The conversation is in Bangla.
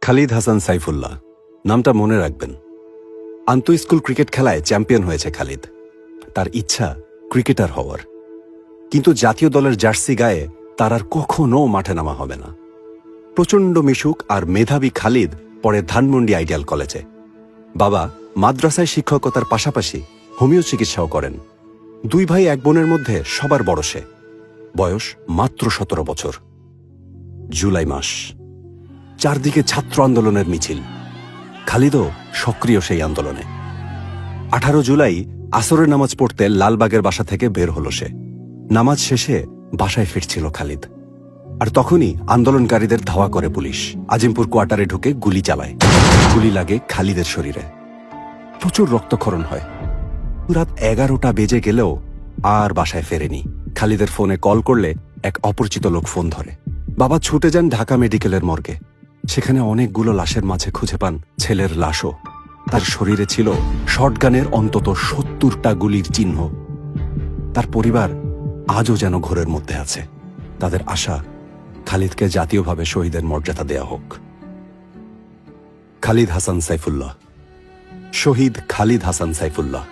খালিদ হাসান সাইফুল্লাহ নামটা মনে রাখবেন। আন্তঃস্কুল ক্রিকেট খেলায় চ্যাম্পিয়ন হয়েছে খালিদ। তার ইচ্ছা ক্রিকেটার হওয়ার, কিন্তু জাতীয় দলের জার্সি গায়ে তার আর কখনো মাঠে নামা হবে না। প্রচণ্ড মিশুক আর মেধাবী খালিদ পরে ধানমন্ডি আইডিয়াল কলেজে। বাবা মাদ্রাসায় শিক্ষকতার পাশাপাশি হোমিও চিকিৎসাও করেন। দুই ভাই এক বোনের মধ্যে সবার বড় সে। বয়স মাত্র ১৭ বছর। জুলাই মাস, চারদিকে ছাত্র আন্দোলনের মিছিল। খালিদও সক্রিয় সেই আন্দোলনে। ১৮ জুলাই আসরের নামাজ পড়তে লালবাগের বাসা থেকে বের হল সে। নামাজ শেষে বাসায় ফিরছিল খালিদ, আর তখনই আন্দোলনকারীদের ধাওয়া করে পুলিশ। আজিমপুর কোয়ার্টারে ঢুকে গুলি চালায়। গুলি লাগে খালিদের শরীরে। প্রচুর রক্তক্ষরণ হয়। রাত ১১টা বেজে গেলেও আর বাসায় ফেরেনি। খালিদের ফোনে কল করলে এক অপরিচিত লোক ফোন ধরে। বাবা ছুটে যান ঢাকা মেডিকেলের মর্গে। সেখানে অনেকগুলো লাশের মাঝে খুঁজে পান ছেলের লাশও। তার শরীরে ছিল শটগানের অন্তত ৭০টা গুলির চিহ্ন। তার পরিবার আজও যেন ঘোরের মধ্যে আছে। তাদের আশা খালিদকে জাতীয়ভাবে শহীদের মর্যাদা দেয়া হোক। খালিদ হাসান সাইফুল্লাহ, শহীদ খালিদ হাসান সাইফুল্লাহ।